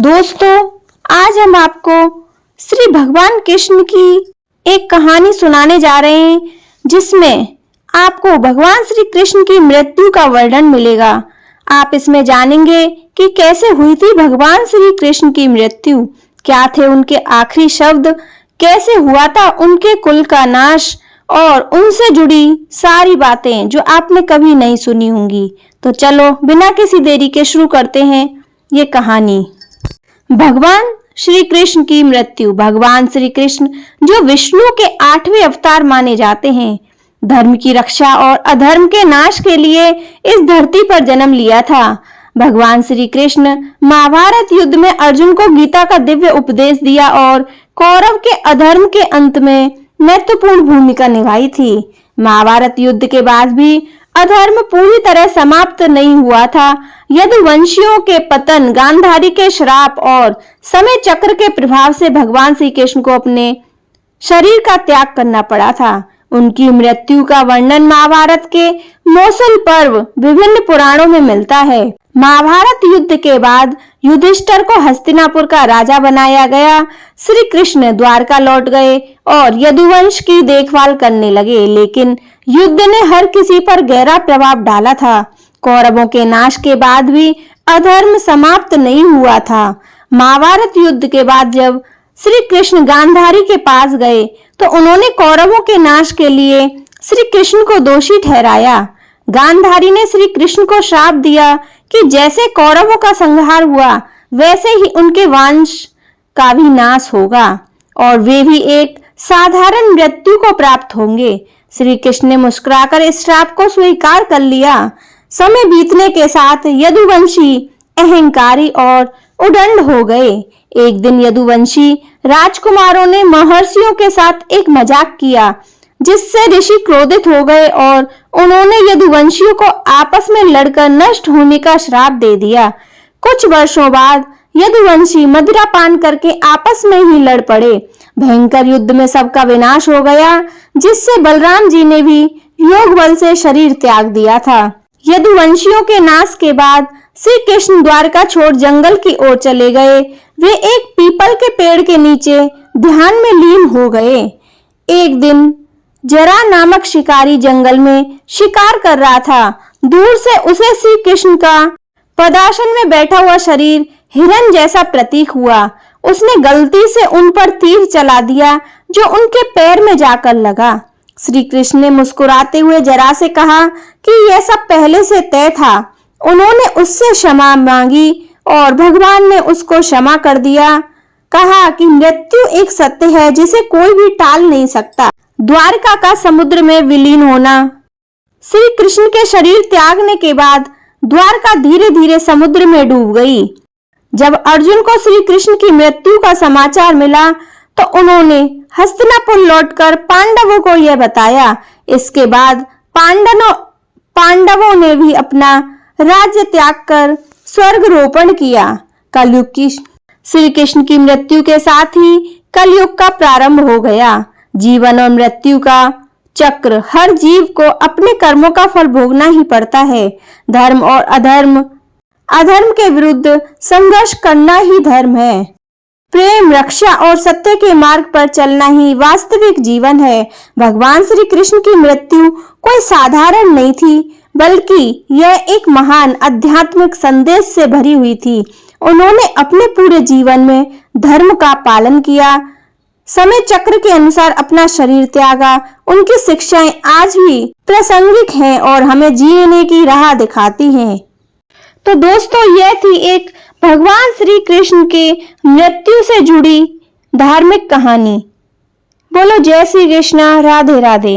दोस्तों, आज हम आपको श्री भगवान कृष्ण की एक कहानी सुनाने जा रहे हैं, जिसमें आपको भगवान श्री कृष्ण की मृत्यु का वर्णन मिलेगा। आप इसमें जानेंगे कि कैसे हुई थी भगवान श्री कृष्ण की मृत्यु, क्या थे उनके आखिरी शब्द, कैसे हुआ था उनके कुल का नाश और उनसे जुड़ी सारी बातें जो आपने कभी नहीं सुनी होंगी। तो चलो बिना किसी देरी के शुरू करते हैं ये कहानी। भगवान श्री कृष्ण की मृत्यु। भगवान श्री कृष्ण जो विष्णु के 8वें अवतार माने जाते हैं, धर्म की रक्षा और अधर्म के नाश के लिए इस धरती पर जन्म लिया था। भगवान श्री कृष्ण महाभारत युद्ध में अर्जुन को गीता का दिव्य उपदेश दिया और कौरव के अधर्म के अंत में महत्वपूर्ण भूमिका निभाई थी। महाभारत युद्ध के बाद भी अधर्म पूरी तरह समाप्त नहीं हुआ था। यदुवंशियों के पतन, गांधारी के श्राप और समय चक्र के प्रभाव से भगवान श्री कृष्ण को अपने शरीर का त्याग करना पड़ा था। उनकी मृत्यु का वर्णन महाभारत के मौसूल पर्व विभिन्न पुराणों में मिलता है। महाभारत युद्ध के बाद युधिष्ठिर को हस्तिनापुर का राजा बनाया गया। श्री कृष्ण द्वारका लौट गए और यदुवंश की देखभाल करने लगे, लेकिन युद्ध ने हर किसी पर गहरा प्रभाव डाला था। कौरवों के नाश के बाद भी अधर्म समाप्त नहीं हुआ था। महाभारत युद्ध के बाद जब श्री कृष्ण गांधारी के पास गए तो उन्होंने कौरवों के नाश के लिए श्री कृष्ण को दोषी ठहराया। गांधारी ने श्री कृष्ण को श्राप दिया कि जैसे कौरवों का संहार हुआ वैसे ही उनके वंश का भी नाश होगा और वे भी एक साधारण मृत्यु को प्राप्त होंगे। श्री कृष्ण ने मुस्कुराकर इस श्राप को स्वीकार कर लिया। समय बीतने के साथ यदुवंशी अहंकारी और उदंड हो गए। एक दिन यदुवंशी राजकुमारों ने महर्षियों के साथ एक मजाक किया, जिससे ऋषि क्रोधित हो गए और उन्होंने यदुवंशियों को आपस में लड़कर नष्ट होने का श्राप दे दिया। कुछ वर्षों बाद यदुवंशी मदिरा पान करके आपस में ही लड़ पड़े। भयंकर युद्ध में सबका विनाश हो गया, जिससे बलराम जी ने भी योग बल से शरीर त्याग दिया था। यदुवंशियों के नाश के बाद श्री कृष्ण द्वारका छोड़ जंगल की ओर चले गए। वे एक पीपल के पेड़ के नीचे ध्यान में लीन हो गए। एक दिन जरा नामक शिकारी जंगल में शिकार कर रहा था। दूर से उसे श्री कृष्ण का पदासन में बैठा हुआ शरीर हिरन जैसा प्रतीक हुआ। उसने गलती से उन पर तीर चला दिया जो उनके पैर में जाकर लगा। श्री कृष्ण ने मुस्कुराते हुए जरा से कहा कि यह सब पहले से तय था। उन्होंने उससे क्षमा मांगी और भगवान ने उसको क्षमा कर दिया। कहा कि मृत्यु एक सत्य है जिसे कोई भी टाल नहीं सकता। द्वारका का समुद्र में विलीन होना। श्री कृष्ण के शरीर त्यागने के बाद द्वारका धीरे धीरे समुद्र में डूब गई। जब अर्जुन को श्री कृष्ण की मृत्यु का समाचार मिला तो उन्होंने हस्तिनापुर लौटकर पांडवों को यह बताया। इसके बाद पांडवों ने भी अपना राज्य त्याग कर स्वर्गरोपण किया। कलयुग की श्री कृष्ण की मृत्यु के साथ ही कलयुग का प्रारंभ हो गया। जीवन और मृत्यु का चक्र, हर जीव को अपने कर्मों का फल भोगना ही पड़ता है। धर्म और अधर्म के विरुद्ध संघर्ष करना ही धर्म है। प्रेम, रक्षा और सत्य के मार्ग पर चलना ही वास्तविक जीवन है। भगवान श्री कृष्ण की मृत्यु कोई साधारण नहीं थी, बल्कि यह एक महान आध्यात्मिक संदेश से भरी हुई थी। उन्होंने अपने पूरे जीवन में धर्म का पालन किया, समय चक्र के अनुसार अपना शरीर त्यागा। उनकी शिक्षाएं आज भी प्रासंगिक हैं और हमें जीने की राह दिखाती हैं। तो दोस्तों, यह थी एक भगवान श्री कृष्ण के मृत्यु से जुड़ी धार्मिक कहानी। बोलो जय श्री कृष्ण, राधे राधे।